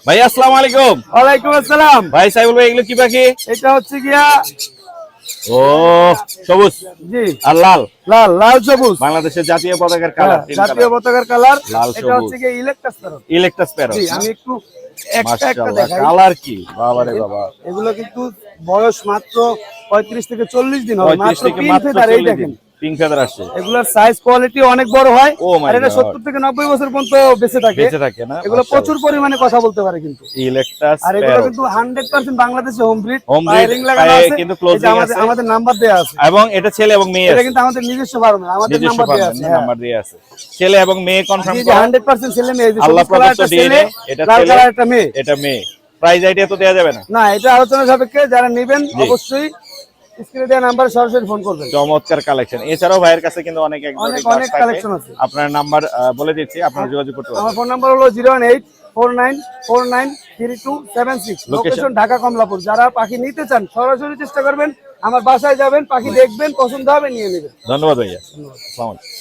ভাই আসসালামু আলাইকুম। ওয়ালাইকুম আসসালাম। ভাই সাইবুল ভাই, এগুলো কি পাখি? এটা হচ্ছে গিয়া ও সবুজ জি আর লাল, লাল লাল সবুজ, বাংলাদেশের জাতীয় পতাকার কালার। জাতীয় পতাকার কালার। লাল এটা সবুজ হচ্ছে গিয়া ইলেকট্রাস প্যারট। Eclectus parrot. জি আমি একটু একটা একটা মাশাআল্লাহ, দেখাই। কালার কি বাবারে বাবা। এগুলো কিন্তু বয়স মাত্র 35 থেকে 40 দিন হবে, 35 মাত্র থেকে পিন মাত্র ফেদার। এই 40 দেখেন দিন পিঙ্ক ফেদার আসছে। এগুলোর সাইজ কোয়ালিটি অনেক বড় হয়। ও মাই আর এটা গড, 70 থেকে 90 বছর পর্যন্ত বেঁচে থাকে। বেঁচে থাকে না? এগুলো প্রচুর পরিমাণে কথা বলতে পারে কিন্তু। ইলেকট্রাস আর এগুলো প্যারট কিন্তু 100% বাংলাদেশে home breed. Home breed, firing লাগানো পায়ে আছে, কিন্তু এই যে ক্লোজিং আমাদের আছে আমাদের নাম্বার দেয়া আছে। এবং এটা ছেলে এবং মেয়ে এটা আছে। কিন্তু আমাদের নিজস্ব ফার্মে আমাদের নিজস্ব নাম্বার দেয়া আছে। ফার্মের নাম্বার দিয়ে আছে। ছেলে এবং মেয়ে কনফার্ম জি জি করা। 100% ছেলে মেয়ে। এই যে আল্লাহ সবুজ কালার প্রদত্ত একটা ছেলে, ডিএনএ, এটা লাল ছেলে, কালার একটা মেয়ে। এটা মেয়ে। প্রাইস আইডিয়া তো দেয়া যাবে না? না, এটা আলোচনা সাপেক্ষে। যারা নেবেন জি। অবশ্যই স্ক্রিনে দেওয়া নাম্বারে সরাসরি ফোন করবেন। চমৎকার কালেকশন। এছাড়াও ভাইয়ের কাছে কিন্তু অনেক অনেক এক্সোটিক অনেক কালেকশন আছে। আপনার নাম্বার বলে দিচ্ছি, আপনারা যোগাযোগ করতে আমার পারবেন। ফোন নাম্বার হলো 01849493276। লোকেশন ঢাকা কমলাপুর। যারা পাখি নিতে চান সরাসরি চেষ্টা করবেন, আমার বাসায় যাবেন, পাখি দেখবেন, পছন্দ হবে নিয়ে নেবেন। ধন্যবাদ ভাইয়া। আসসালামু আলাইকুম।